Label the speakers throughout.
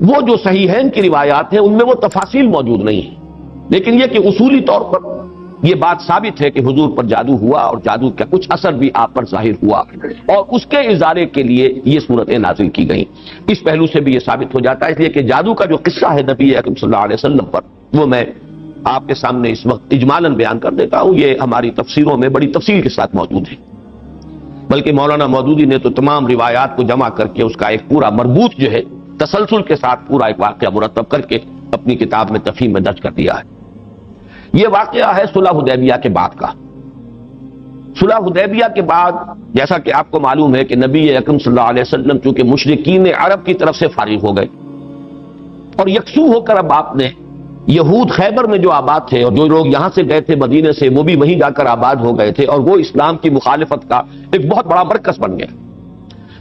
Speaker 1: وہ جو صحیحین کی روایات ہیں ان میں وہ تفاصیل موجود نہیں ہیں، لیکن یہ کہ اصولی طور پر یہ بات ثابت ہے کہ حضور پر جادو ہوا اور جادو کا کچھ اثر بھی آپ پر ظاہر ہوا، اور اس کے ازالے کے لیے یہ صورتیں نازل کی گئیں۔ اس پہلو سے بھی یہ ثابت ہو جاتا ہے، اس لیے کہ جادو کا جو قصہ ہے نبی اکرم صلی اللہ علیہ وسلم پر، وہ میں آپ کے سامنے اس وقت اجمالاً بیان کر دیتا ہوں۔ یہ ہماری تفسیروں میں بڑی تفصیل کے ساتھ موجود ہے، بلکہ مولانا مودودی نے تو تمام روایات کو جمع کر کے اس کا ایک پورا مربوط جو ہے تسلسل کے ساتھ پورا ایک واقعہ مرتب کر کے اپنی کتاب میں تفہیم میں درج کر دیا ہے۔ یہ واقعہ ہے صلح حدیبیہ کے بعد کا۔ صلح حدیبیہ کے بعد جیسا کہ آپ کو معلوم ہے کہ نبی اکرم صلی اللہ علیہ وسلم چونکہ مشرکین عرب کی طرف سے فارغ ہو گئے اور یکسو ہو کر اب آپ نے یہود خیبر میں جو آباد تھے اور جو لوگ یہاں سے گئے تھے مدینے سے، وہ بھی وہیں جا کر آباد ہو گئے تھے، اور وہ اسلام کی مخالفت کا ایک بہت بڑا مرکز بن گیا۔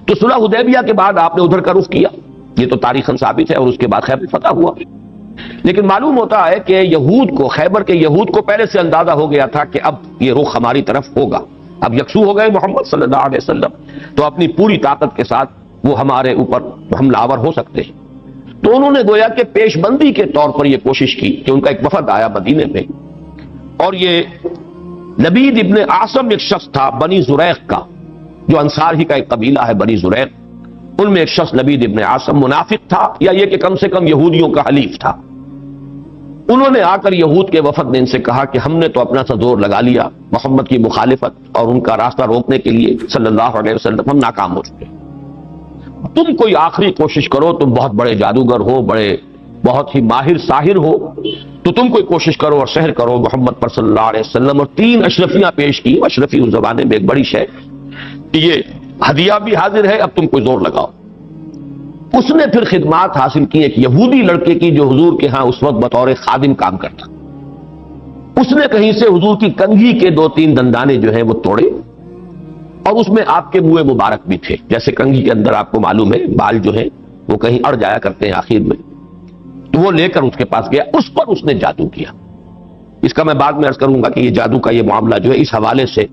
Speaker 1: تو صلح حدیبیہ کے بعد آپ نے ادھر کا رخ کیا، یہ تو تاریخاً ثابت ہے، اور اس کے بعد خیبر فتح ہوا۔ لیکن معلوم ہوتا ہے کہ یہود کو، خیبر کے یہود کو پہلے سے اندازہ ہو گیا تھا کہ اب یہ رخ ہماری طرف ہوگا، اب یکسو ہو گئے محمد صلی اللہ علیہ وسلم، تو اپنی پوری طاقت کے ساتھ وہ ہمارے اوپر حملہ آور ہو سکتے ہیں۔ تو انہوں نے گویا کہ پیش بندی کے طور پر یہ کوشش کی کہ ان کا ایک وفد آیا مدینے میں، اور یہ لبید ابن عاصم ایک شخص تھا بنی زریق کا، جو انصار ہی کا ایک قبیلہ ہے بنی زریق، ان میں ایک شخص لبید ابن عاصم منافق تھا، یا یہ کہ کم سے کم یہودیوں کا حلیف تھا۔ انہوں نے آ کر یہود کے وفد نے ان سے کہا کہ ہم نے تو اپنا سا زور لگا لیا محمد کی مخالفت اور ان کا راستہ روکنے کے لیے صلی اللہ علیہ وسلم، ہم ناکام ہو چکے، تم کوئی آخری کوشش کرو، تم بہت بڑے جادوگر ہو، بہت ہی ماہر ساحر ہو، تو تم کوئی کوشش کرو اور سحر کرو محمد پر صلی اللہ علیہ وسلم۔ اور 3 اشرفیاں پیش کی، اشرفی اس زمانے میں ایک بڑی شے، یہ ہدیہ بھی حاضر ہے، اب تم کوئی زور لگاؤ۔ اس نے پھر خدمات حاصل کی ایک یہودی لڑکے کی جو حضور کے ہاں اس وقت بطور خادم کام کرتا، اس نے کہیں سے حضور کی کنگھی کے 2-3 دندانے جو ہیں وہ توڑے، اور اس میں آپ کے منہ مبارک بھی تھے، جیسے کنگھی کے اندر آپ کو معلوم ہے بال جو ہیں وہ کہیں اڑ جایا کرتے ہیں آخر میں، تو وہ لے کر اس کے پاس گیا، اس پر اس نے جادو کیا۔ اس کا میں بعد میں عرض کروں گا کہ یہ جادو کا یہ معاملہ جو ہے اس حوالے سے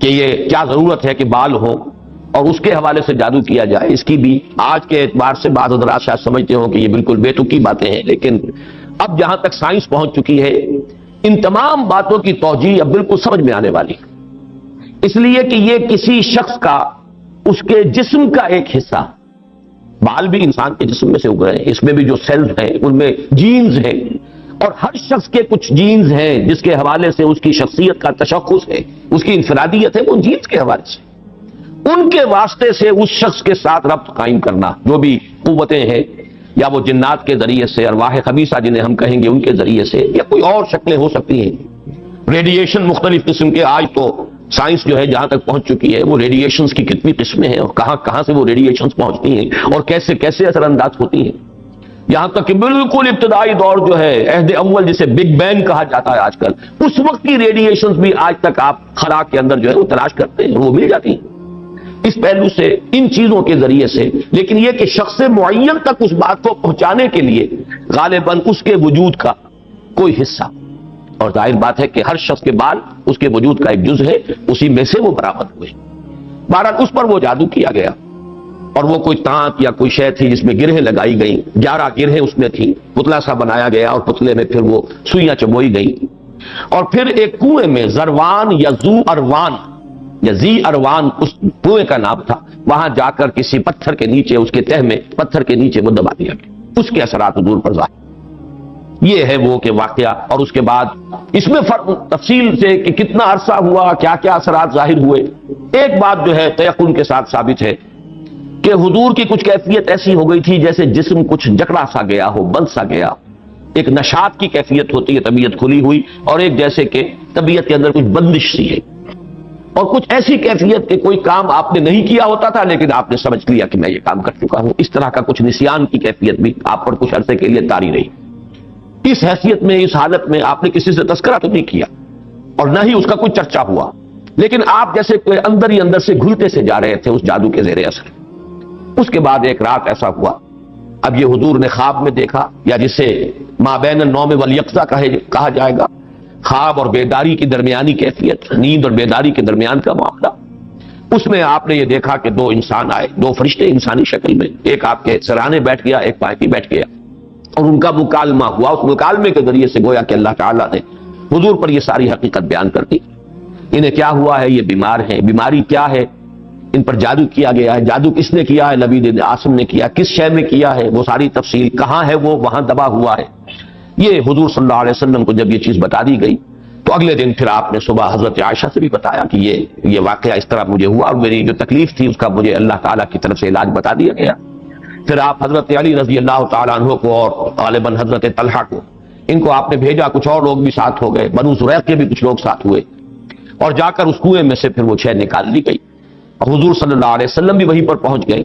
Speaker 1: کہ یہ کیا ضرورت ہے کہ بال ہو اور اس کے حوالے سے جادو کیا جائے، اس کی بھی آج کے اعتبار سے بعض حضرات شاید سمجھتے ہوں کہ یہ بالکل بے تکی باتیں ہیں، لیکن اب جہاں تک سائنس پہنچ چکی ہے ان تمام باتوں کی توجیہ اب بالکل سمجھ میں آنے والی، اس لیے کہ یہ کسی شخص کا اس کے جسم کا ایک حصہ، بال بھی انسان کے جسم میں سے اگ رہے ہیں، اس میں بھی جو سیلز ہیں ان میں جینز ہیں، اور ہر شخص کے کچھ جینز ہیں جس کے حوالے سے اس کی شخصیت کا تشخص ہے، اس کی انفرادیت ہے، وہ جینز کے حوالے سے ان کے واسطے سے اس شخص کے ساتھ ربط قائم کرنا، جو بھی قوتیں ہیں یا وہ جنات کے ذریعے سے، ارواح خبیثہ جنہیں ہم کہیں گے ان کے ذریعے سے، یا کوئی اور شکلیں ہو سکتی ہیں، ریڈیشن مختلف قسم کے، آج تو سائنس جو ہے جہاں تک پہنچ چکی ہے وہ ریڈیشنز کی کتنی قسمیں ہیں اور کہاں کہاں سے وہ ریڈیشنز پہنچتی ہیں اور کیسے کیسے اثر انداز ہوتی ہیں، یہاں تک کہ بالکل ابتدائی دور جو ہے عہد اول جسے بگ بینگ کہا جاتا ہے آج کل، اس وقت کی ریڈیشنز بھی آج تک آپ خلا کے اندر جو ہے وہ تلاش کرتے ہیں، وہ مل جاتی ہیں اس پہلو سے، ان چیزوں کے ذریعے سے۔ لیکن یہ کہ شخص معین تک اس بات کو پہنچانے کے لیے غالباً اس کے وجود کا کوئی حصہ، اور ظاہر بات ہے کہ ہر شخص کے بال اس کے وجود کا ایک جز ہے، اسی میں سے وہ برآمد ہوئے، بہرحال اس پر وہ جادو کیا گیا، اور وہ کوئی تانت یا کوئی شے تھی جس میں گرہیں لگائی گئیں، 11 گرہیں اس میں تھیں، پتلا سا بنایا گیا اور پتلے میں پھر وہ سوئیاں چبوئی گئیں، اور پھر ایک کنویں میں زروان یا زو اروان یا زی اروان اس کنویں کا نام تھا، وہاں جا کر کسی پتھر کے نیچے، اس کے تہ میں پتھر کے نیچے وہ دبا دیا گیا، اس کے اثرات حضور پر ظاہر۔ یہ ہے وہ کہ واقعہ، اور اس کے بعد اس میں فرق تفصیل سے کہ کتنا عرصہ ہوا، کیا کیا اثرات ظاہر ہوئے۔ ایک بات جو ہے تیقن کے ساتھ ثابت ہے کہ حضور کی کچھ کیفیت ایسی ہو گئی تھی جیسے جسم کچھ جکڑا سا گیا ہو، بند سا گیا، ایک نشاط کی کیفیت ہوتی ہے، طبیعت کھلی ہوئی، اور ایک جیسے کہ طبیعت کے اندر کچھ بندش سی ہے، اور کچھ ایسی کیفیت کہ کوئی کام آپ نے نہیں کیا ہوتا تھا لیکن آپ نے سمجھ لیا کہ میں یہ کام کر چکا ہوں، اس طرح کا کچھ نسیان کی کیفیت بھی آپ پر کچھ عرصے کے لیے طاری رہی۔ اس حیثیت میں، اس حالت میں آپ نے کسی سے تذکرہ تو نہیں کیا اور نہ ہی اس کا کوئی چرچا ہوا، لیکن آپ جیسے کوئی اندر ہی اندر سے گھلتے سے جا رہے تھے اس جادو کے زیر اثر۔ اس کے بعد ایک رات ایسا ہوا، اب یہ حضور نے خواب میں دیکھا، یا جسے مابین النوم والیقظہ کہا جائے گا، خواب اور بیداری کی درمیانی کیفیت، نیند اور بیداری کے درمیان کا معاملہ۔ اس میں آپ نے یہ دیکھا کہ دو انسان آئے، دو فرشتے انسانی شکل میں، ایک آپ کے سرانے بیٹھ گیا، ایک پائے پہ بیٹھ گیا، اور ان کا مکالمہ ہوا۔ اس مکالمے کے ذریعے سے گویا کہ اللہ تعالیٰ نے حضور پر یہ ساری حقیقت بیان کر دی۔ انہیں کیا ہوا ہے، یہ بیمار ہیں، بیماری کیا ہے، ان پر جادو کیا گیا ہے، جادو کس نے کیا ہے، لبید بن عاصم نے کیا، کس شے میں کیا ہے، وہ ساری تفصیل، کہاں ہے وہ، وہاں دبا ہوا ہے۔ یہ حضور صلی اللہ علیہ وسلم کو جب یہ چیز بتا دی گئی تو اگلے دن پھر آپ نے صبح حضرت عائشہ سے بھی بتایا کہ یہ واقعہ اس طرح مجھے ہوا، اور میری جو تکلیف تھی اس کا مجھے اللہ تعالیٰ کی طرف سے علاج بتا دیا گیا۔ پھر آپ حضرت علی رضی اللہ تعالیٰ عنہ کو اور غالباً حضرت طلحہ کو، ان کو آپ نے بھیجا، کچھ اور لوگ بھی ساتھ ہو گئے، بنو زریق کے بھی کچھ لوگ ساتھ ہوئے، اور جا کر اس کنویں میں سے پھر وہ شے نکال لی گئی، اور حضور صلی اللہ علیہ وسلم بھی وہیں پر پہنچ گئے۔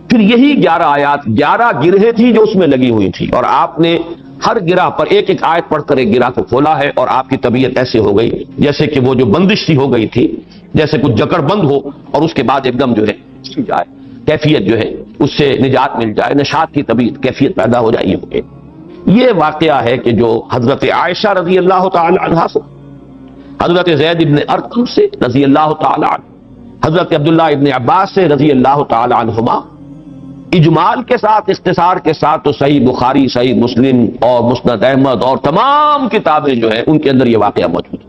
Speaker 1: پھر یہی 11 آیات، 11 گرہیں تھی جو اس میں لگی ہوئی تھی، اور آپ نے ہر گرہ پر ایک ایک آیت پڑھ کر ایک گرہ کو کھولا ہے، اور آپ کی طبیعت ایسے ہو گئی جیسے کہ وہ جو بندش سی ہو گئی تھی، جیسے کچھ جکڑ بند ہو اور اس کے بعد ایک دم جو ہے چھل جائے، کیفیت جو ہے اس سے نجات مل جائے، نشاط کی طبیعت کیفیت پیدا ہو جائے ہوگی۔ یہ واقعہ ہے کہ جو حضرت عائشہ رضی اللہ تعالی عنہا سے، حضرت زید ابن ارقم سے رضی اللہ تعالی عنہ، حضرت عبداللہ ابن عباس سے رضی اللہ تعالی عنہما، اجمال کے ساتھ، اختصار کے ساتھ تو صحیح بخاری، صحیح مسلم اور مسند احمد اور تمام کتابیں جو ہیں ان کے اندر یہ واقعہ موجود ہے۔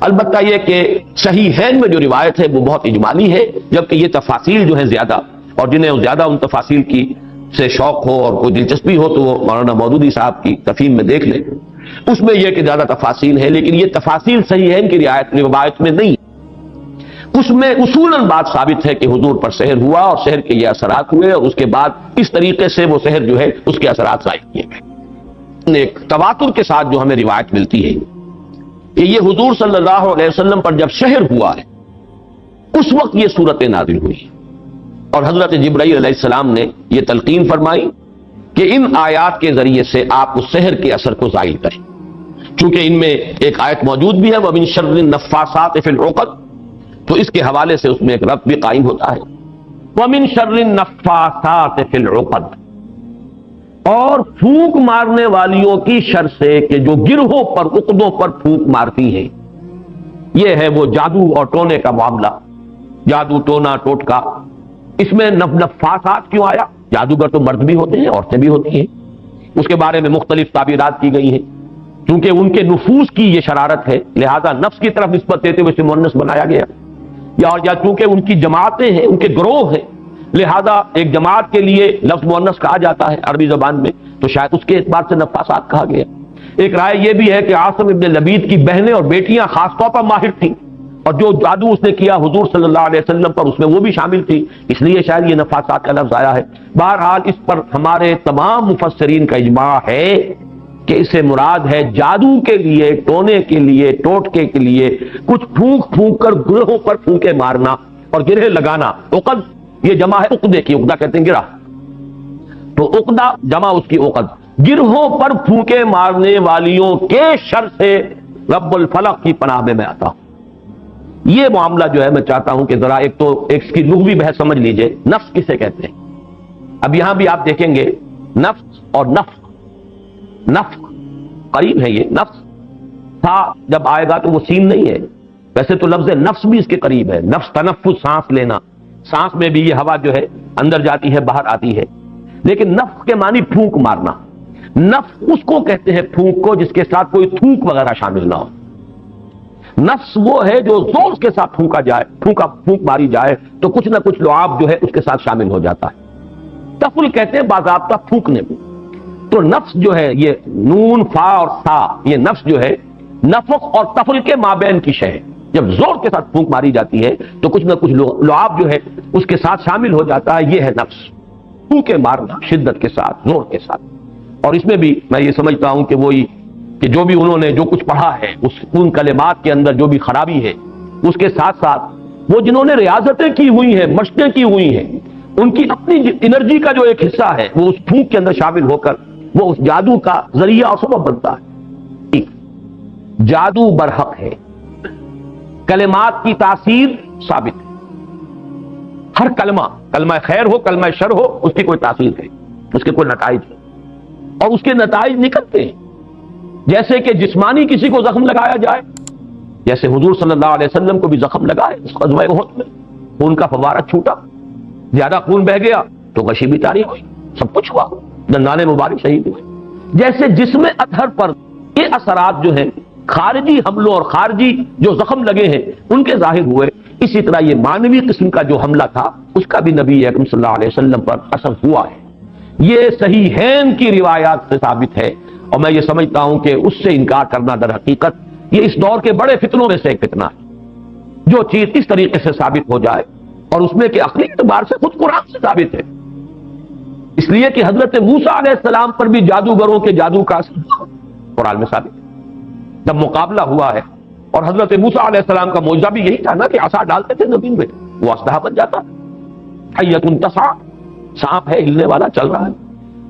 Speaker 1: البتہ یہ کہ صحیحین میں جو روایت ہے وہ بہت اجمالی ہے، جبکہ یہ تفاصیل جو ہیں زیادہ، اور جنہیں زیادہ ان تفاصیل کی سے شوق ہو اور کوئی دلچسپی ہو تو وہ مولانا مودودی صاحب کی تفہیم میں دیکھ لیں، اس میں یہ کہ زیادہ تفاصیل ہے، لیکن یہ تفاصیل صحیحین کی روایت میں نہیں، اس میں اصولاً بات ثابت ہے کہ حضور پر سحر ہوا اور سحر کے یہ اثرات ہوئے، اور اس کے بعد اس طریقے سے وہ سحر جو ہے اس کے اثرات ظاہر کیے گئے۔ ایک تواتر کے ساتھ جو ہمیں روایت ملتی ہے کہ یہ حضور صلی اللہ علیہ وسلم پر جب سحر ہوا ہے اس وقت یہ صورتیں نازل ہوئی، اور حضرت جبرائیل علیہ السلام نے یہ تلقین فرمائی کہ ان آیات کے ذریعے سے آپ اس سحر کے اثر کو زائل کریں، چونکہ ان میں ایک آیت موجود بھی ہے وَمِن شَرِّ النَّفَّاثَاتِ فِي الْعُقَدِ، تو اس کے حوالے سے اس میں ایک ربط بھی قائم ہوتا ہے، وَمِن شَرِّ النَّفَّاثَاتِ فِي الْعُقَدِ، اور پھونک مارنے والیوں کی شر سے کہ جو گرہوں پر، عقدوں پر پھونک مارتی ہیں۔ یہ ہے وہ جادو اور ٹونے کا معاملہ، جادو، ٹونا، ٹوٹکا۔ اس میں نفاثات کیوں آیا؟ جادوگر تو مرد بھی ہوتے ہیں، عورتیں بھی ہوتی ہیں، اس کے بارے میں مختلف تعبیرات کی گئی ہیں، کیونکہ ان کے نفوس کی یہ شرارت ہے، لہذا نفس کی طرف نسبت دیتے ہوئے اسے مؤنث بنایا گیا، یا چونکہ ان کی جماعتیں ہیں، ان کے گروہ ہیں، لہذا ایک جماعت کے لیے لفظ مؤنث کہا جاتا ہے عربی زبان میں، تو شاید اس کے اعتبار سے نفاثات کہا گیا۔ ایک رائے یہ بھی ہے کہ عاصم ابن لبید کی بہنیں اور بیٹیاں خاص طور پر ماہر تھیں، اور جو جادو اس نے کیا حضور صلی اللہ علیہ وسلم پر اس میں وہ بھی شامل تھی، اس لیے شاید یہ نفاثات کا لفظ آیا ہے۔ بہرحال اس پر ہمارے تمام مفسرین کا اجماع ہے کہ اس سے مراد ہے جادو کے لیے، ٹونے کے لیے، ٹوٹکے کے لیے کچھ پھونک پھونک کر گرہوں پر پھونکے مارنا اور گرہ لگانا۔ عقد یہ جمع ہے عقدے کی، عقدہ کہتے ہیں گرہ، تو عقدہ جمع اس کی عقد، گرہوں پر پھونکے مارنے والیوں کے شر سے رب الفلق کی پناہ میں آتا ہوں۔ یہ معاملہ جو ہے میں چاہتا ہوں کہ ذرا ایک اس کی لغوی بحث سمجھ لیجئے، نفس کسے کہتے ہیں؟ اب یہاں بھی آپ دیکھیں گے نفس اور نفس قریب ہے، یہ نفس تھا جب آئے گا تو وہ سین نہیں ہے، ویسے تو لفظ نفس بھی اس کے قریب ہے، نفس تنفس، سانس لینا، سانس میں بھی یہ ہوا جو ہے اندر جاتی ہے باہر آتی ہے، لیکن نفس کے معنی پھونک مارنا۔ نفس اس کو کہتے ہیں پھونک کو جس کے ساتھ کوئی تھوک وغیرہ شامل نہ ہو۔ نفس وہ ہے جو زور کے ساتھ پھونکا جائے، پھونک ماری جائے تو کچھ نہ کچھ لعاب جو ہے اس کے ساتھ شامل ہو جاتا ہے۔ تفل کہتے ہیں باضابطہ پھونکنے کو۔ تو نفس جو ہے یہ نون، فا اور سا، یہ نفس جو ہے نفخ اور تفل کے مابین کی شے ہے، جب زور کے ساتھ پھونک ماری جاتی ہے تو کچھ نہ کچھ لعاب جو ہے اس کے ساتھ شامل ہو جاتا ہے، یہ ہے نفس، پھونکے مارنا شدت کے ساتھ، زور کے ساتھ۔ اور اس میں بھی میں یہ سمجھتا ہوں کہ وہی کہ جو بھی انہوں نے جو کچھ پڑھا ہے ان کلمات کے اندر جو بھی خرابی ہے، اس کے ساتھ ساتھ وہ جنہوں نے ریاضتیں کی ہوئی ہیں، مشقیں کی ہوئی ہیں، ان کی اپنی انرجی کا جو ایک حصہ ہے وہ اس پھونک کے اندر شامل ہو کر وہ اس جادو کا ذریعہ اور سبب بنتا ہے۔ جادو برحق ہے، کلمات کی تاثیر ثابت ہے، ہر کلمہ خیر ہو، کلمہ شر ہو، اس کی کوئی تاثیر ہے، اس کے کوئی نتائج ہے، اور اس کے نتائج نکلتے ہیں۔ جیسے کہ جسمانی کسی کو زخم لگایا جائے، جیسے حضور صلی اللہ علیہ وسلم کو بھی زخم لگا ہے اس غزوہ احد میں، خون کا فوارہ چھوٹا، زیادہ خون بہ گیا تو غشی بھی طاری ہوئی، سب کچھ ہوا، دندان مبارک شہید ہوئے۔ جیسے جسم اطہر پر یہ اثرات جو ہیں خارجی حملوں اور خارجی جو زخم لگے ہیں ان کے ظاہر ہوئے، اسی طرح یہ مانوی قسم کا جو حملہ تھا اس کا بھی نبی اکرم صلی اللہ علیہ وسلم پر اثر ہوا ہے۔ یہ صحیحین کی روایات سے ثابت ہے، اور میں یہ سمجھتا ہوں کہ اس سے انکار کرنا در حقیقت یہ اس دور کے بڑے فتنوں میں سے ایک فتنہ ہے۔ جو چیز اس طریقے سے ثابت ہو جائے اور اس میں کہ عقلی اعتبار سے خود قرآن سے ثابت ہے، اس لیے کہ حضرت موسیٰ علیہ السلام پر بھی جادوگروں کے جادو کا اثر قرآن میں ثابت ہے۔ جب مقابلہ ہوا ہے اور حضرت موسیٰ علیہ السلام کا معجزہ بھی یہی تھا نا کہ عصا ڈالتے تھے زمین میں وہ اسلحہ بن جاتا، حیۃ تسعیٰ، سانپ ہے ہلنے والا چل رہا ہے،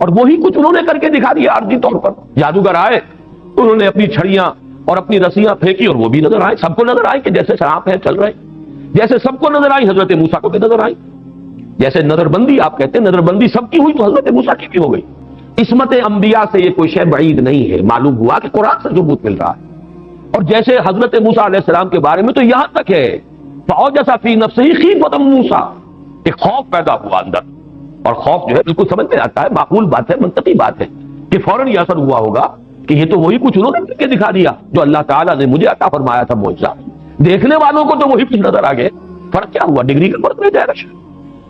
Speaker 1: اور وہی کچھ انہوں نے کر کے دکھا دیا عارضی طور پر۔ جادوگر آئے، انہوں نے اپنی چھڑیاں اور اپنی رسیاں پھینکی اور وہ بھی نظر آئے، سب کو نظر آئے کہ جیسے سانپ ہے چل رہے، جیسے سب کو نظر آئی حضرت موسیٰ کو بھی نظر آئی۔ جیسے نظر بندی آپ کہتے ہیں، نظر بندی سب کی ہوئی تو حضرت موسیٰ کی بھی ہو گئی۔ عصمت انبیاء سے یہ کوئی شے بعید نہیں ہے، معلوم ہوا کہ قرآن سے ثبوت مل رہا ہے۔ اور جیسے حضرت موسیٰ علیہ السلام کے بارے میں تو یہاں تک ہے فَأَوْجَسَ فِي نَفْسِهِ خِیفَةً موسیٰ، ایک خوف پیدا ہوا اندر، اور خوف جو ہے بالکل سمجھ میں آتا ہے، معقول بات ہے، منطقی بات ہے کہ فوراً یہ اثر ہوا ہوگا کہ یہ تو وہی کچھ انہوں نے کر کے دکھا دیا جو اللہ تعالیٰ نے مجھے عطا فرمایا تھا معجزہ۔ دیکھنے والوں کو تو وہی کچھ نظر آ گئے، فرق کیا ہوا؟ ڈگری کا فرق رہ جائے گا۔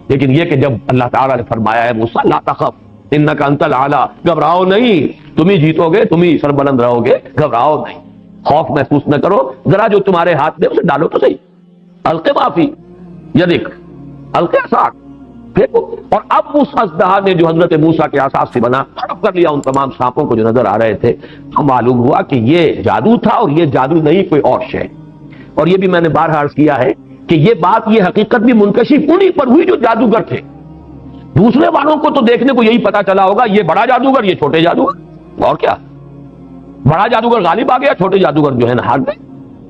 Speaker 1: لیکن یہ کہ جب اللہ تعالیٰ نے فرمایا ہے موسیٰ لا تخف انک انت الاعلی، گھبراؤ نہیں، تم ہی جیتو گے، تم ہی سربلند رہو گے، گھبراؤ نہیں، خوف محسوس نہ کرو، ذرا جو تمہارے ہاتھ میں اسے ڈالو تو صحیح، الق ما فی یدک الق عصاک، پھینکو۔ اور اب اس اژدہا نے جو حضرت موسیٰ کے اعصاب سے بنا ہڑپ کر لیا ان تمام سانپوں کو جو نظر آ رہے تھے، تو معلوم ہوا کہ یہ جادو تھا، اور یہ جادو نہیں کوئی اور شے۔ اور یہ بھی میں نے بارہا عرض کیا ہے کہ یہ بات، یہ حقیقت بھی منکشف انہی پر ہوئی جو جادوگر تھے۔ دوسرے والوں کو تو دیکھنے کو یہی پتا چلا ہوگا یہ بڑا جادوگر، یہ چھوٹے جادوگر، اور کیا، بڑا جادوگر غالب آ گیا، چھوٹے جادوگر جو ہے نا ہار گئے۔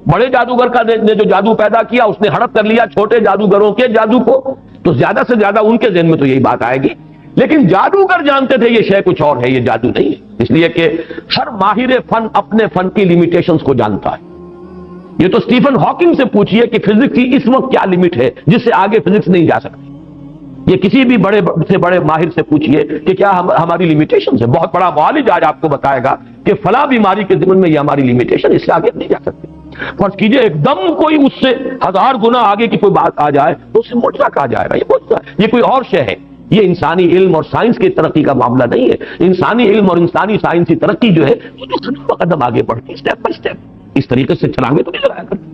Speaker 1: بڑے جادوگر کا نے جو جادو پیدا کیا اس نے ہڑپ کر لیا چھوٹے جادوگروں کے جادو کو، تو زیادہ سے زیادہ ان کے ذہن میں تو یہی بات آئے گی۔ لیکن جادوگر جانتے تھے یہ شے کچھ اور ہے، یہ جادو نہیں ہے، اس لیے کہ ہر ماہر فن اپنے فن کی لیمیٹیشنز کو جانتا ہے۔ یہ تو اسٹیفن ہاکنگ سے پوچھئے کہ فزکس کی اس وقت کیا لمٹ ہے جس سے آگے فزکس نہیں جا سکتی، یہ کسی بھی بڑے سے بڑے ماہر سے پوچھئے کہ کیا ہماری لیمیٹیشنز ہے۔ بہت بڑا معالج آج آپ کو بتائے گا کہ فلاں بیماری کے ضمن میں یہ ہماری لیمیٹیشن، اس سے آگے نہیں جا سکتی۔ فرض کیجئے ایک دم کوئی اس سے 1000 گنا آگے کی کوئی بات آ جائے تو اسے معجزہ کہا جائے گا، یہ معجزہ، یہ کوئی اور شے ہے۔ یہ انسانی علم اور سائنس کی ترقی کا معاملہ نہیں ہے۔ انسانی علم اور انسانی سائنسی ترقی جو ہے وہ تو قدم بقدم آگے بڑھتی ہے، اسٹیپ بائی اسٹیپ، اس طریقے سے چلانگے تو نہیں چلایا کرتے۔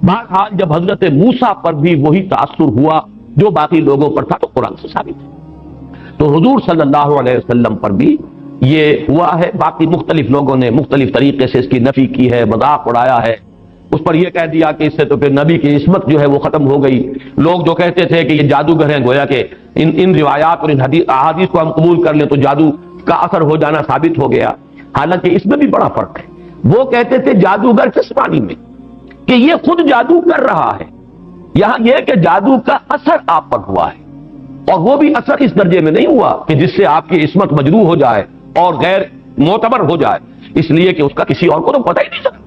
Speaker 1: بہرحال جب حضرت موسیٰ پر بھی وہی تاثر ہوا جو باقی لوگوں پر تھا تو قرآن سے ثابت ہے، تو حضور صلی اللہ علیہ وسلم پر بھی یہ ہوا ہے۔ باقی مختلف لوگوں نے مختلف طریقے سے اس کی نفی کی ہے، مذاق اڑایا ہے، اس پر یہ کہہ دیا کہ اس سے تو پھر نبی کی عصمت جو ہے وہ ختم ہو گئی۔ لوگ جو کہتے تھے کہ یہ جادوگر ہیں، گویا کہ ان روایات اور ان احادیث کو ہم قبول کر لیں تو جادو کا اثر ہو جانا ثابت ہو گیا، حالانکہ اس میں بھی بڑا فرق ہے۔ وہ کہتے تھے جادوگر کس معنی میں کہ یہ خود جادو کر رہا ہے، یہاں یہ کہ جادو کا اثر آپ پر ہوا ہے، اور وہ بھی اثر اس درجے میں نہیں ہوا کہ جس سے آپ کی عصمت مجروح ہو جائے اور غیر معتبر ہو جائے، اس لیے کہ اس کا کسی اور کو تو پتہ ہی نہیں چلا،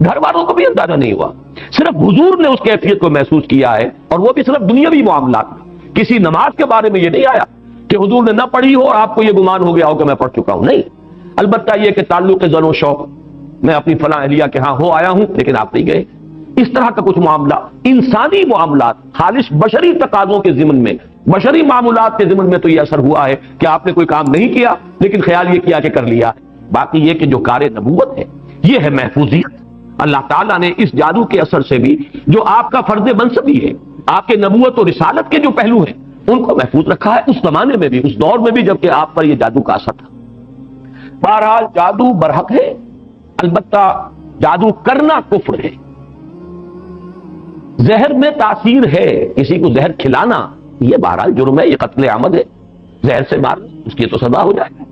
Speaker 1: گھر والوں کو بھی اندازہ نہیں ہوا، صرف حضور نے اس کیفیت کو محسوس کیا ہے، اور وہ بھی صرف دنیاوی معاملات میں۔ کسی نماز کے بارے میں یہ نہیں آیا کہ حضور نے نہ پڑھی ہو اور آپ کو یہ گمان ہو گیا ہو کہ میں پڑھ چکا ہوں، نہیں۔ البتہ یہ کہ تعلق زن و شوق، میں اپنی فلاں اہلیہ کے ہاں ہو آیا ہوں لیکن آپ نہیں گئے، اس طرح کا کچھ معاملہ، انسانی معاملات، خالص بشری تقاضوں کے ضمن میں، بشری معاملات کے ضمن میں تو یہ اثر ہوا ہے کہ آپ نے کوئی کام نہیں کیا لیکن خیال یہ کیا کہ کر لیا۔ باقی یہ کہ جو کار نبوت ہے یہ ہے محفوظیت۔ اللہ تعالیٰ نے اس جادو کے اثر سے بھی جو آپ کا فرض منصبی ہے، آپ کے نبوت و رسالت کے جو پہلو ہیں ان کو محفوظ رکھا ہے، اس زمانے میں بھی، اس دور میں بھی جبکہ آپ پر یہ جادو کا اثر تھا۔ بہرحال جادو برحق ہے، البتہ جادو کرنا کفر ہے۔ زہر میں تاثیر ہے، کسی کو زہر کھلانا یہ بہرحال جرم ہے، یہ قتل عمد ہے، زہر سے مار اس کی تو سزا ہو جائے گا۔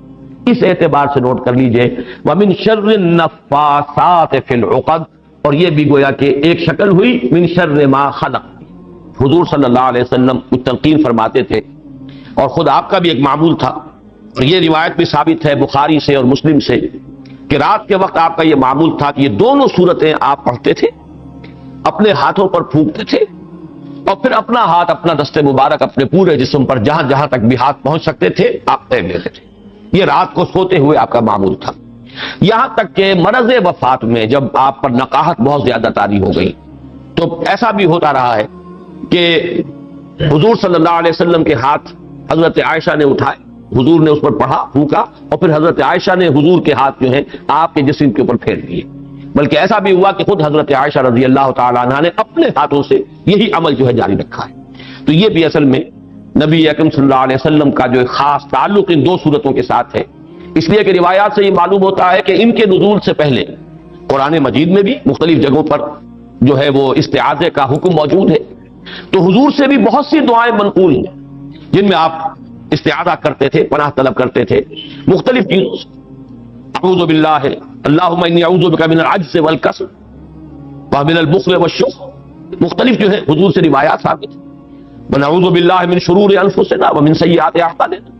Speaker 1: اس اعتبار سے نوٹ کر لیجئے وَمِن شَرِّ النَّفَّاثَاتِ فِي الْعُقَدِ، اور یہ بھی گویا کہ ایک شکل ہوئی من شر ما خلق۔ حضور صلی اللہ علیہ وسلم کچھ تلقین فرماتے تھے، اور خود آپ کا بھی ایک معمول تھا، اور یہ روایت بھی ثابت ہے بخاری سے اور مسلم سے کہ رات کے وقت آپ کا یہ معمول تھا کہ یہ دونوں صورتیں آپ پڑھتے تھے، اپنے ہاتھوں پر پھونکتے تھے، اور پھر اپنا ہاتھ، اپنا دست مبارک اپنے پورے جسم پر جہاں جہاں تک بھی ہاتھ پہنچ سکتے تھے آپ پھیر لیتے تھے. یہ رات کو سوتے ہوئے آپ کا معمول تھا. یہاں تک کہ مرض وفات میں جب آپ پر نقاہت بہت زیادہ طاری ہو گئی تو ایسا بھی ہوتا رہا ہے کہ حضور صلی اللہ علیہ وسلم کے ہاتھ حضرت عائشہ نے اٹھائے، حضور نے اس پر پڑھا، پھونکا، اور پھر حضرت عائشہ نے حضور کے ہاتھ جو ہیں آپ کے جسم کے اوپر پھیر دیے. بلکہ ایسا بھی ہوا کہ خود حضرت عائشہ رضی اللہ تعالیٰ عنہ نے اپنے ہاتھوں سے یہی عمل جو ہے جاری رکھا ہے. تو یہ بھی اصل میں نبی اکرم صلی اللہ علیہ وسلم کا جو خاص تعلق ان دو صورتوں کے ساتھ ہے، اس لیے کہ روایات سے یہ معلوم ہوتا ہے کہ ان کے نزول سے پہلے قرآن مجید میں بھی مختلف جگہوں پر جو ہے وہ استعاذے کا حکم موجود ہے. تو حضور سے بھی بہت سی دعائیں منقول ہیں جن میں آپ استعاذہ کرتے تھے، پناہ طلب کرتے تھے مختلف چیزوں سے. اعوذ باللہ، اللہم انی اعوذ بک من العجز والکسل ومن البخل والشح، مختلف جو ہے حضور سے روایات ثابت ہیں. ونعوذ باللہ من شرور انفسنا ومن سیئات اعمالنا.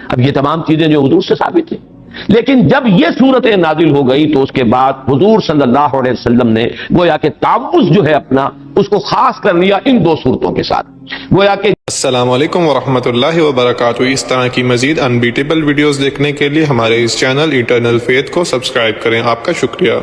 Speaker 1: اب یہ تمام چیزیں جو حضور سے ثابت ہیں، لیکن جب یہ صورتیں نازل ہو گئی تو اس کے بعد حضور صلی اللہ علیہ وسلم نے گویا کہ تعوذ جو ہے اپنا اس کو خاص کر لیا ان دو صورتوں کے ساتھ. گویا کہ
Speaker 2: السلام علیکم ورحمۃ اللہ وبرکاتہ. اس طرح کی مزید انبیٹیبل ویڈیوز دیکھنے کے لیے ہمارے اس چینل ایٹرنل فیتھ کو سبسکرائب کریں. آپ کا شکریہ.